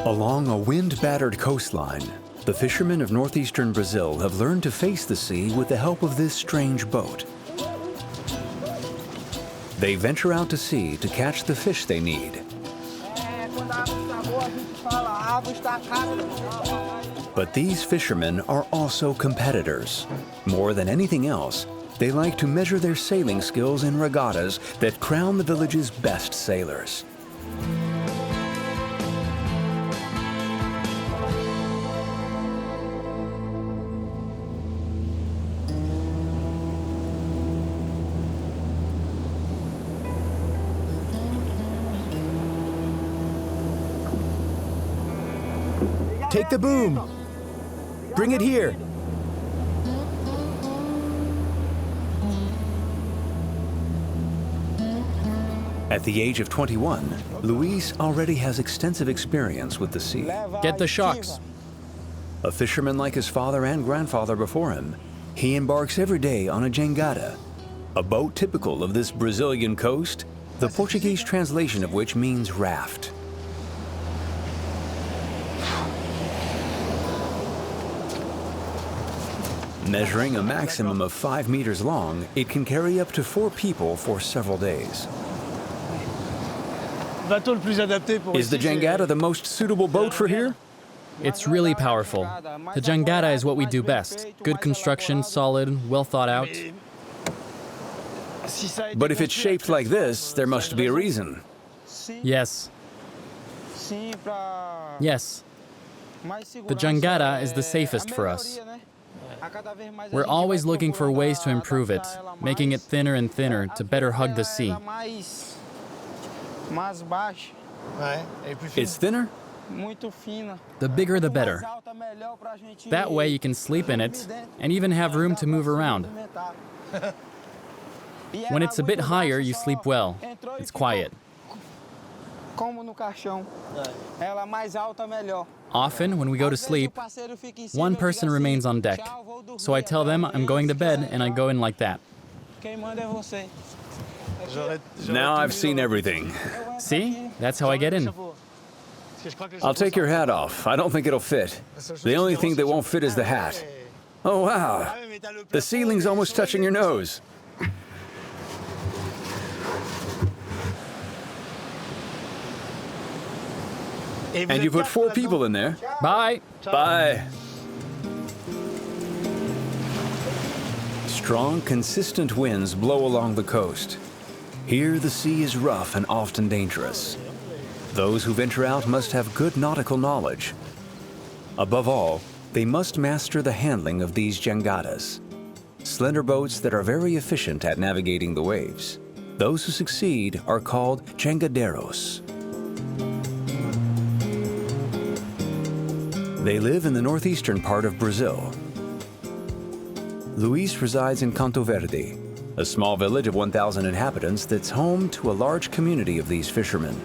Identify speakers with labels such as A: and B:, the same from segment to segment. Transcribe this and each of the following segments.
A: Along a wind-battered coastline, the fishermen of northeastern Brazil have learned to face the sea with the help of this strange boat. They venture out to sea to catch the fish they need. But these fishermen are also competitors. More than anything else, they like to measure their sailing skills in regattas that crown the village's best sailors.
B: Take the boom. Bring it here.
A: At the age of 21, Luis already has extensive experience with the sea.
C: Get the shocks.
A: A fisherman like his father and grandfather before him, he embarks every day on a jangada, a boat typical of this Brazilian coast, the Portuguese translation of which means raft. Measuring a maximum of 5 meters long, it can carry up to 4 people for several days. Is the jangada the most suitable boat for here?
C: It's really powerful. The jangada is what we do best. Good construction, solid, well thought out.
A: But if it's shaped like this, there must be a reason.
C: Yes. Yes. The jangada is the safest for us. We're always looking for ways to improve it, making it thinner and thinner to better hug the sea.
A: It's thinner?
C: The bigger the better. That way you can sleep in it and even have room to move around. When it's a bit higher, you sleep well. It's quiet. Often, when we go to sleep, one person remains on deck. So I tell them I'm going to bed and I go in like that.
A: Now I've seen everything.
C: See? That's how I get in.
A: I'll take your hat off. I don't think it'll fit. The only thing that won't fit is the hat. Oh, wow. The ceiling's almost touching your nose. And you put 4 people in there.
C: Bye.
A: Bye. Strong, consistent winds blow along the coast. Here, the sea is rough and often dangerous. Those who venture out must have good nautical knowledge. Above all, they must master the handling of these jangadas, slender boats that are very efficient at navigating the waves. Those who succeed are called jangadeiros. They live in the northeastern part of Brazil. Luis resides in Canto Verde, a small village of 1,000 inhabitants that's home to a large community of these fishermen.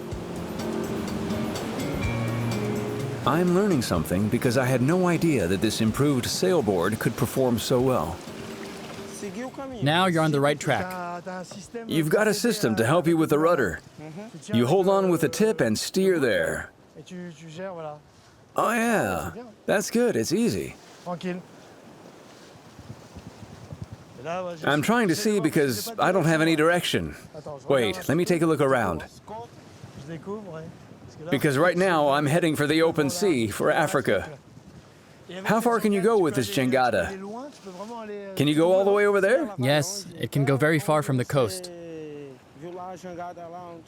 A: I'm learning something because I had no idea that this improved sailboard could perform so well.
C: Now you're on the right track.
A: You've got a system to help you with the rudder. You hold on with the tip and steer there. Oh yeah, that's good, it's easy. I'm trying to see because I don't have any direction. Wait, let me take a look around. Because right now I'm heading for the open sea, for Africa. How far can you go with this jangada? Can you go all the way over there?
C: Yes, it can go very far from the coast.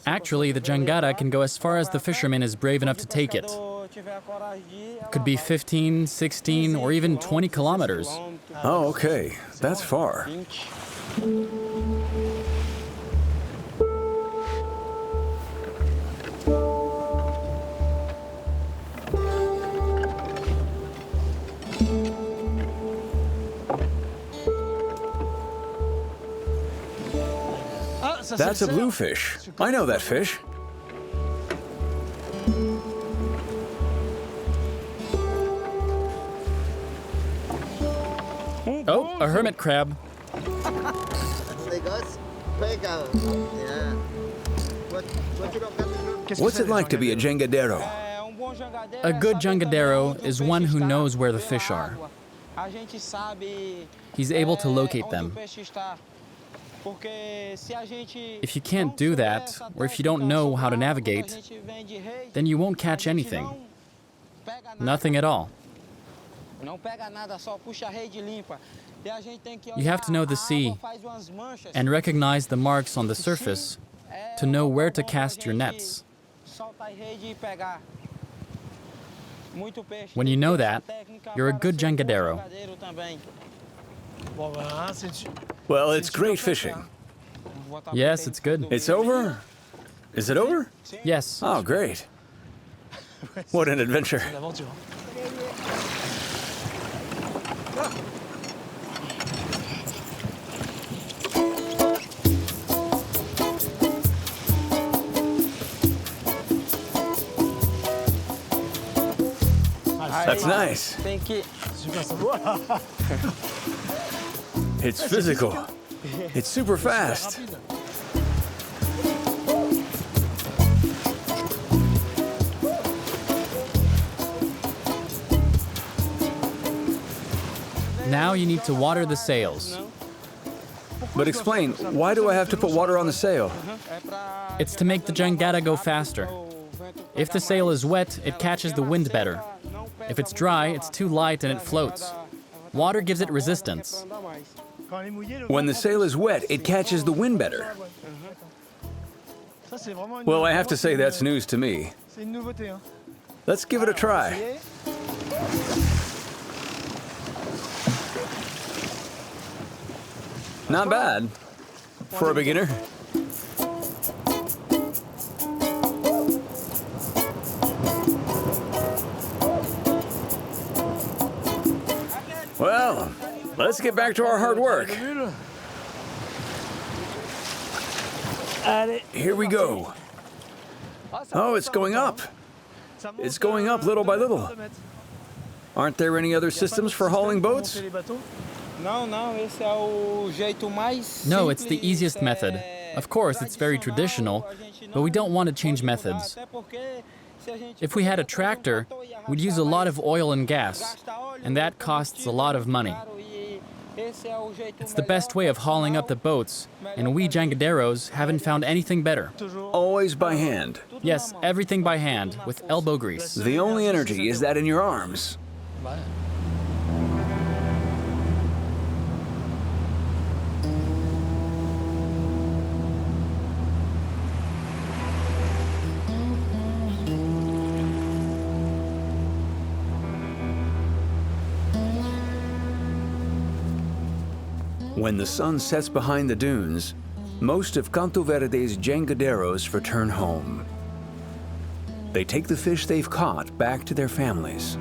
C: Actually, the jangada can go as far as the fisherman is brave enough to take it. Could be 15, 16, or even 20 kilometers.
A: Oh, okay. That's far. That's a bluefish. I know that fish.
C: Oh, a hermit crab.
A: What's it like to be a jangadeiro?
C: A good jangadero is one who knows where the fish are. He's able to locate them. If you can't do that, or if you don't know how to navigate, then you won't catch anything. Nothing at all. You have to know the sea and recognize the marks on the surface to know where to cast your nets. When you know that, you're a good jangadero.
A: Well, it's great fishing.
C: Yes, it's good.
A: It's over? Is it over?
C: Yes.
A: Oh, great. What an adventure. That's nice. It's physical. It's super fast.
C: Now you need to water the sails.
A: But explain, why do I have to put water on the sail?
C: It's to make the jangada go faster. If the sail is wet, it catches the wind better. If it's dry, it's too light and it floats. Water gives it resistance.
A: When the sail is wet, it catches the wind better. Well, I have to say that's news to me. Let's give it a try. Not bad for a beginner. Well, let's get back to our hard work. Here we go. Oh, it's going up. It's going up little by little. Aren't there any other systems for hauling boats?
C: No, it's the easiest method. Of course, it's very traditional, but we don't want to change methods. If we had a tractor, we'd use a lot of oil and gas, and that costs a lot of money. It's the best way of hauling up the boats, and we jangaderos haven't found anything better.
A: Always by hand.
C: Yes, everything by hand, with elbow grease.
A: The only energy is that in your arms. When the sun sets behind the dunes, most of Canto Verde's jangaderos return home. They take the fish they've caught back to their families.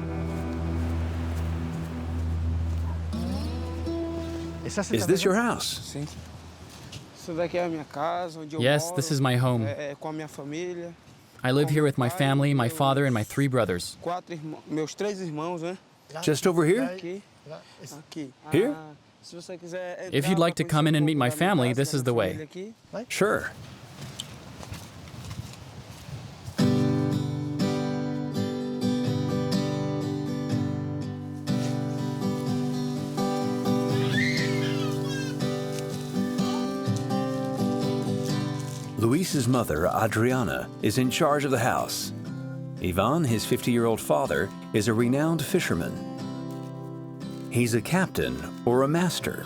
A: Is this your house?
C: Yes, this is my home. I live here with my family, my father, and my 3 brothers.
A: Just over here? Here?
C: If you'd like to come in and meet my family, this is the way.
A: Sure. Luis's mother, Adriana, is in charge of the house. Ivan, his 50-year-old father, is a renowned fisherman. He's a captain or a master,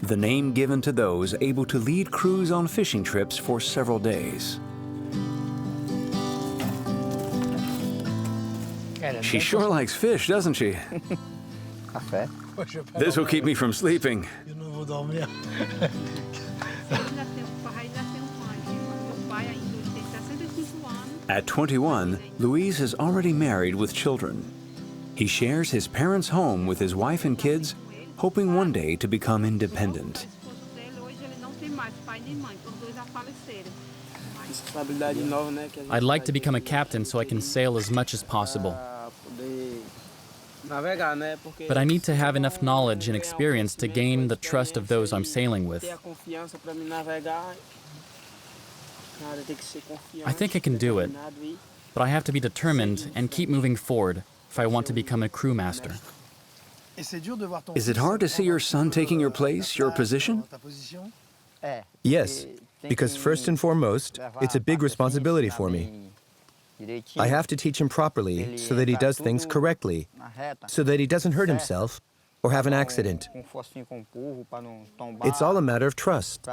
A: the name given to those able to lead crews on fishing trips for several days. She sure likes fish, doesn't she? This will keep me from sleeping. At 21, Luis is already married with children. He shares his parents' home with his wife and kids, hoping one day to become independent.
C: I'd like to become a captain so I can sail as much as possible. But I need to have enough knowledge and experience to gain the trust of those I'm sailing with. I think I can do it. but I have to be determined and keep moving forward if I want to become a crew master.
A: Is it hard to see your son taking your place, your position?
B: Yes, because first and foremost, it's a big responsibility for me. I have to teach him properly so that he does things correctly, so that he doesn't hurt himself or have an accident. It's all a matter of trust.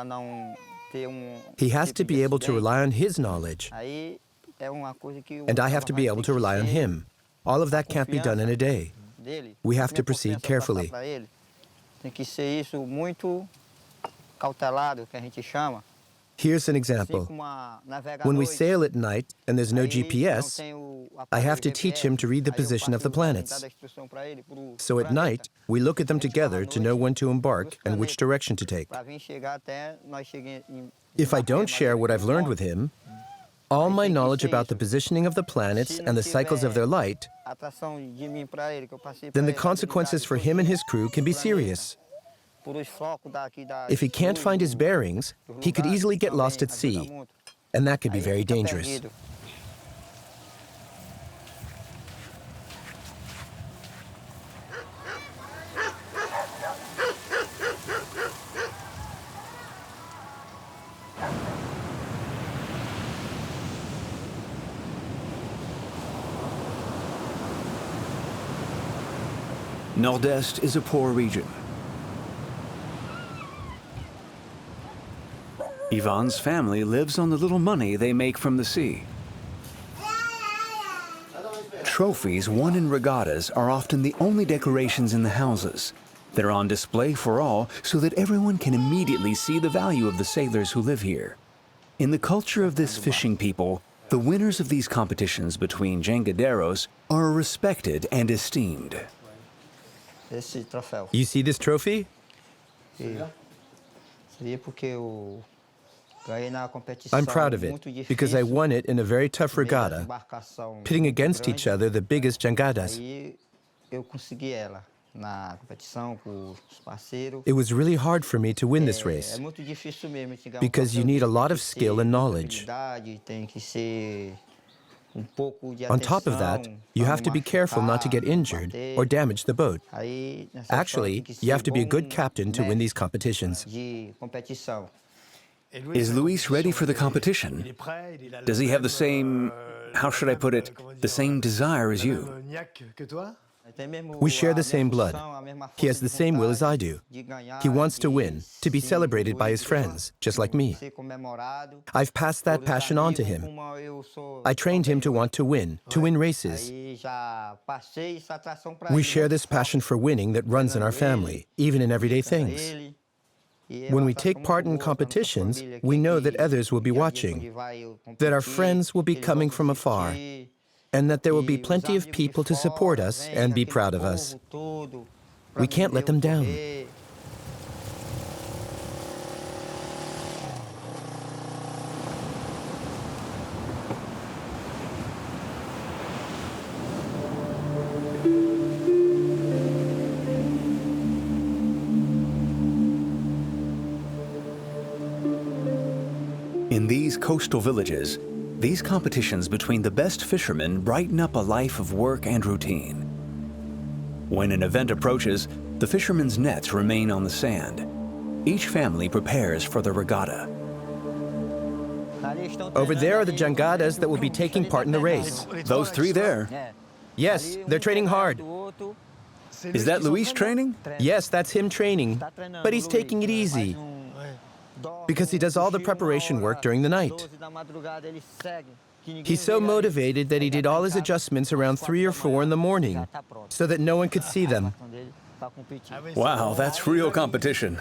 B: He has to be able to rely on his knowledge, and I have to be able to rely on him. All of that can't be done in a day. We have to proceed carefully. Here's an example. When we sail at night and there's no GPS, I have to teach him to read the position of the planets. So at night, we look at them together to know when to embark and which direction to take. If I don't share what I've learned with him, all my knowledge about the positioning of the planets and the cycles of their light, then the consequences for him and his crew can be serious. If he can't find his bearings, he could easily get lost at sea, and that could be very dangerous.
A: Nordeste is a poor region. Ivan's family lives on the little money they make from the sea. Trophies won in regattas are often the only decorations in the houses. They're on display for all so that everyone can immediately see the value of the sailors who live here. In the culture of this fishing people, the winners of these competitions between jangadeiros are respected and esteemed.
B: You see this trophy? I'm proud of it because I won it in a very tough regatta, pitting against each other the biggest jangadas. It was really hard for me to win this race because you need a lot of skill and knowledge. On top of that, you have to be careful not to get injured or damage the boat. Actually, you have to be a good captain to win these competitions.
A: Is Luis ready for the competition? Does he have the same, how should I put it, the same desire as you?
B: We share the same blood. He has the same will as I do. He wants to win, to be celebrated by his friends, just like me. I've passed that passion on to him. I trained him to want to win races. We share this passion for winning that runs in our family, even in everyday things. When we take part in competitions, we know that others will be watching, that our friends will be coming from afar, and that there will be plenty of people to support us and be proud of us. We can't let them down.
A: In these coastal villages, these competitions between the best fishermen brighten up a life of work and routine. When an event approaches, the fishermen's nets remain on the sand. Each family prepares for the regatta.
B: Over there are the jangadas that will be taking part in the race.
A: Those three there.
B: Yes, they're training hard.
A: Is that Luis training?
B: Yes, that's him training, but he's taking it easy because he does all the preparation work during the night. He's so motivated that he did all his adjustments around 3 or 4 in the morning so that no one could see them.
A: Wow, that's real competition.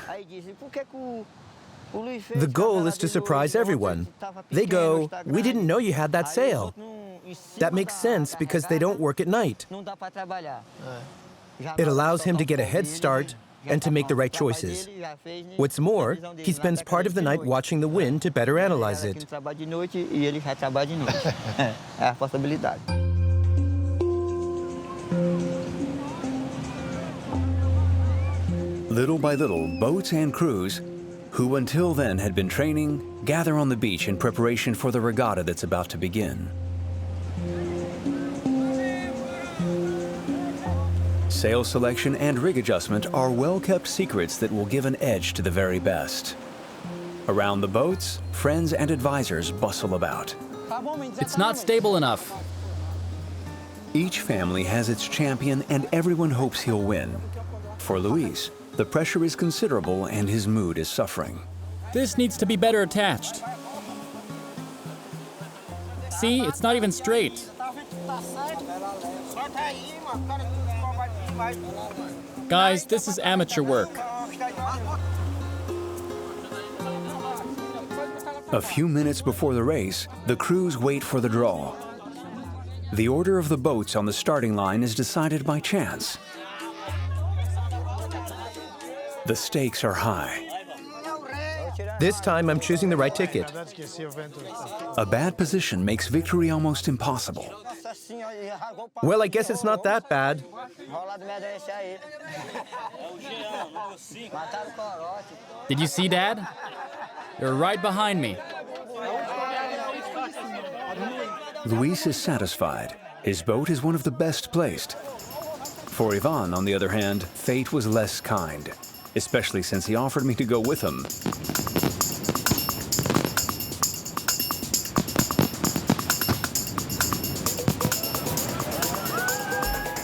B: The goal is to surprise everyone. They go, "We didn't know you had that sail." That makes sense because they don't work at night. It allows him to get a head start and to make the right choices. What's more, he spends part of the night watching the wind to better analyze it.
A: Little by little, boats and crews, who until then had been training, gather on the beach in preparation for the regatta that's about to begin. Sail selection and rig adjustment are well-kept secrets that will give an edge to the very best. Around the boats, friends and advisors bustle about.
C: It's not stable enough.
A: Each family has its champion and everyone hopes he'll win. For Luis, the pressure is considerable and his mood is suffering.
C: This needs to be better attached. See, it's not even straight. Guys, this is amateur work.
A: A few minutes before the race, the crews wait for the draw. The order of the boats on the starting line is decided by chance. The stakes are high.
B: This time I'm choosing the right ticket.
A: A bad position makes victory almost impossible.
B: Well, I guess it's not that bad.
C: Did you see, Dad? You're right behind me.
A: Luis is satisfied. His boat is one of the best placed. For Ivan, on the other hand, fate was less kind, especially since he offered me to go with him.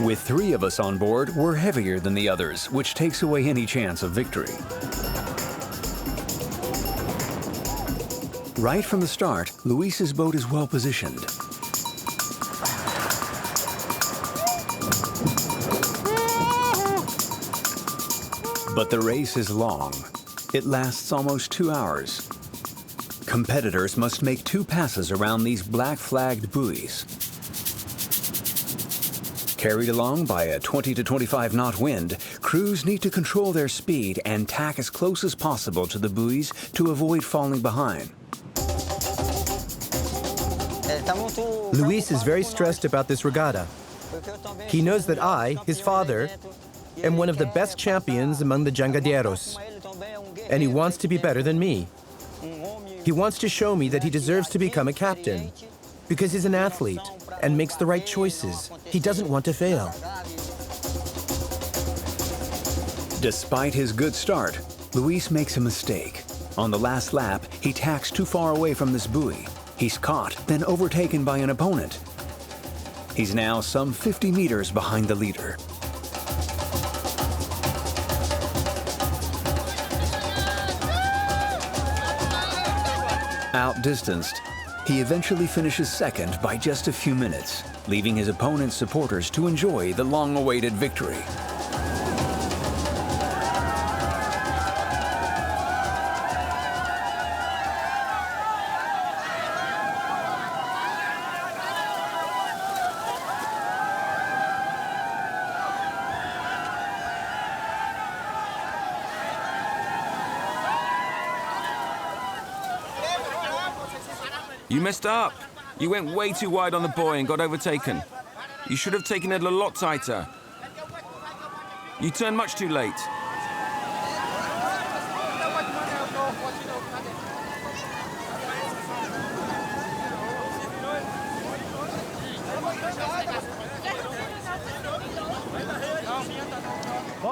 A: With 3 of us on board, we're heavier than the others, which takes away any chance of victory. Right from the start, Luis's boat is well positioned. But the race is long. It lasts almost 2 hours. Competitors must make 2 passes around these black-flagged buoys. Carried along by a 20 to 25 knot wind, crews need to control their speed and tack as close as possible to the buoys to avoid falling behind.
B: Luis is very stressed about this regatta. He knows that I, his father, am one of the best champions among the jangadeiros, and he wants to be better than me. He wants to show me that he deserves to become a captain, because he's an athlete and makes the right choices. He doesn't want to fail.
A: Despite his good start, Luis makes a mistake. On the last lap, he tacks too far away from this buoy. He's caught, then overtaken by an opponent. He's now some 50 meters behind the leader. Outdistanced, he eventually finishes second by just a few minutes, leaving his opponent's supporters to enjoy the long-awaited victory.
D: You messed up. You went way too wide on the buoy and got overtaken. You should have taken it a lot tighter. You turned much too late.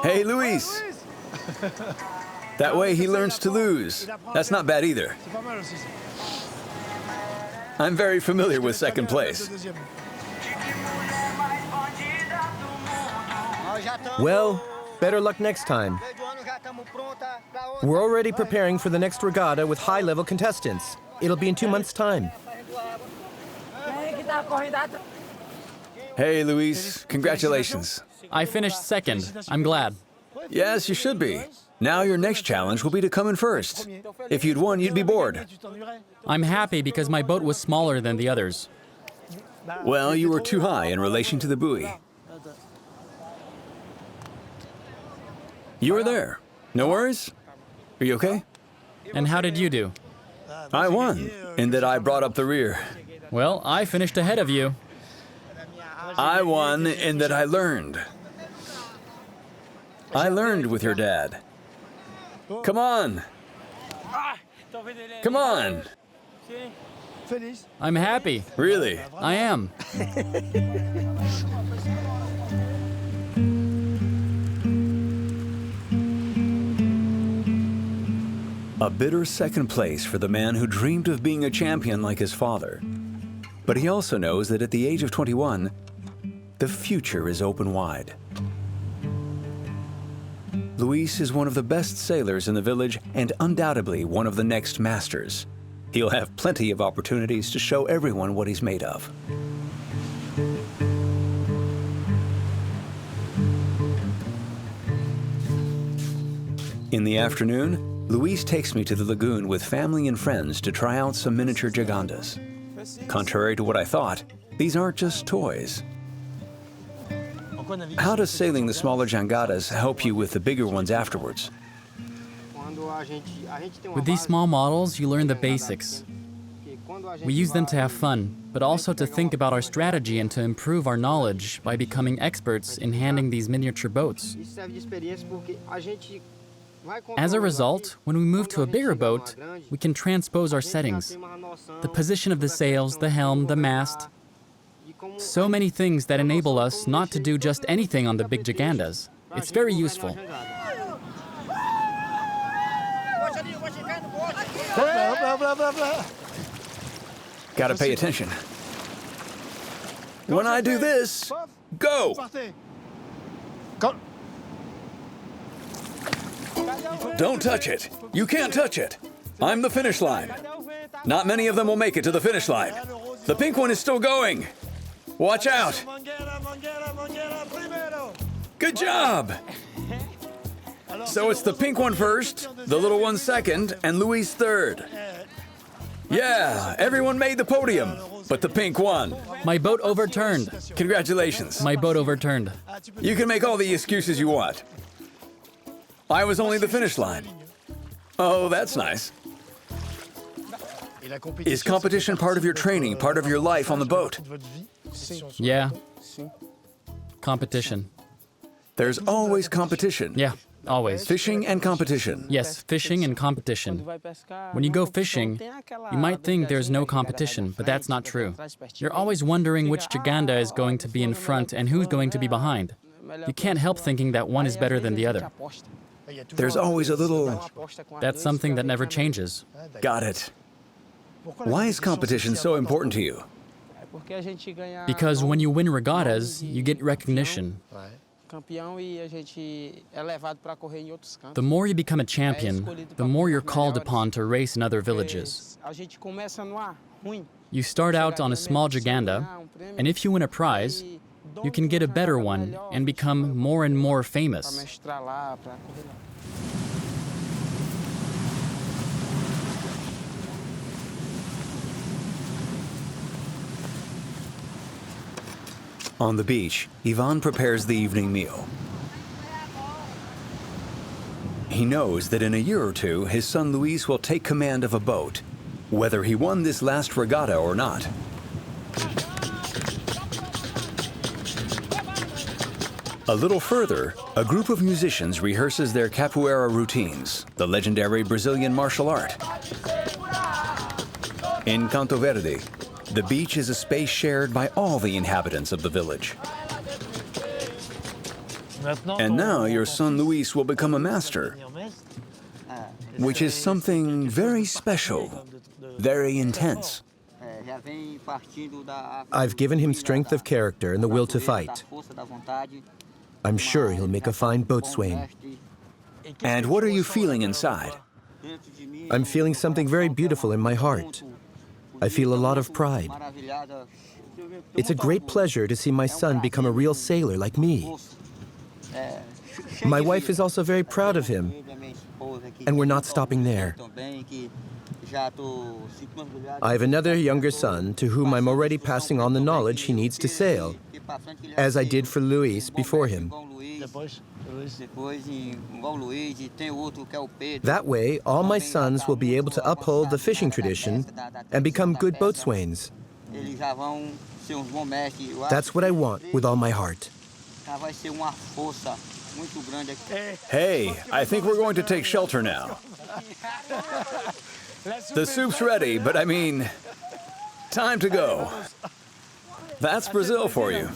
A: Hey, Luis! That way he learns to lose. That's not bad either. I'm very familiar with second place.
B: Well, better luck next time. We're already preparing for the next regatta with high-level contestants. It'll be in 2 months' time.
A: Hey, Luis, congratulations.
C: I finished second. I'm glad.
A: Yes, you should be. Now your next challenge will be to come in first. If you'd won, you'd be bored.
C: I'm happy because my boat was smaller than the others.
A: Well, you were too high in relation to the buoy. You were there. No worries? Are you okay?
C: And how did you do?
A: I won, in that I brought up the rear.
C: Well, I finished ahead of you.
A: I won in that I learned. I learned with your dad. Come on. Come on.
C: I'm happy.
A: Really?
C: I am.
A: A bitter second place for the man who dreamed of being a champion like his father. But he also knows that at the age of 21, the future is open wide. Luis is one of the best sailors in the village and undoubtedly one of the next masters. He'll have plenty of opportunities to show everyone what he's made of. In the afternoon, Luis takes me to the lagoon with family and friends to try out some miniature jangadas. Contrary to what I thought, these aren't just toys. How does sailing the smaller jangadas help you with the bigger ones afterwards?
C: With these small models, you learn the basics. We use them to have fun, but also to think about our strategy and to improve our knowledge by becoming experts in handling these miniature boats. As a result, when we move to a bigger boat, we can transpose our settings. The position of the sails, the helm, the mast. So many things that enable us not to do just anything on the big jangadas. It's very useful.
A: Gotta pay attention. When I do this, go! Don't touch it. You can't touch it. I'm the finish line. Not many of them will make it to the finish line. The pink one is still going. Watch out. Good job. So it's the pink one first, the little one second, and Luis third. Yeah, everyone made the podium, but the pink won.
C: My boat overturned.
A: Congratulations.
C: My boat overturned.
A: You can make all the excuses you want. I was only the finish line. Oh, that's nice. Is competition part of your training, part of your life on the boat?
C: Yeah. Competition.
A: There's always competition.
C: Yeah, always.
A: Fishing and competition.
C: Yes, fishing and competition. When you go fishing, you might think there's no competition, but that's not true. You're always wondering which jangada is going to be in front and who's going to be behind. You can't help thinking that one is better than the other.
A: There's always a little...
C: That's something that never changes.
A: Got it. Why is competition so important to you?
C: Because when you win regattas, you get recognition. The more you become a champion, the more you're called upon to race in other villages. You start out on a small jangada, and if you win a prize, you can get a better one and become more and more famous.
A: On the beach, Ivan prepares the evening meal. He knows that in a year or two, his son Luis will take command of a boat, whether he won this last regatta or not. A little further, a group of musicians rehearses their capoeira routines, the legendary Brazilian martial art. In Canto Verde, the beach is a space shared by all the inhabitants of the village. And now your son Luis will become a master, which is something very special, very intense.
B: I've given him strength of character and the will to fight. I'm sure he'll make a fine boatswain.
A: And what are you feeling inside?
B: I'm feeling something very beautiful in my heart. I feel a lot of pride. It's a great pleasure to see my son become a real sailor like me. My wife is also very proud of him, and we're not stopping there. I have another younger son to whom I'm already passing on the knowledge he needs to sail, as I did for Luis before him. That way, all my sons will be able to uphold the fishing tradition and become good boatswains. That's what I want with all my heart.
A: Hey, I think we're going to take shelter now. The soup's ready, but I mean, time to go. That's Brazil for you.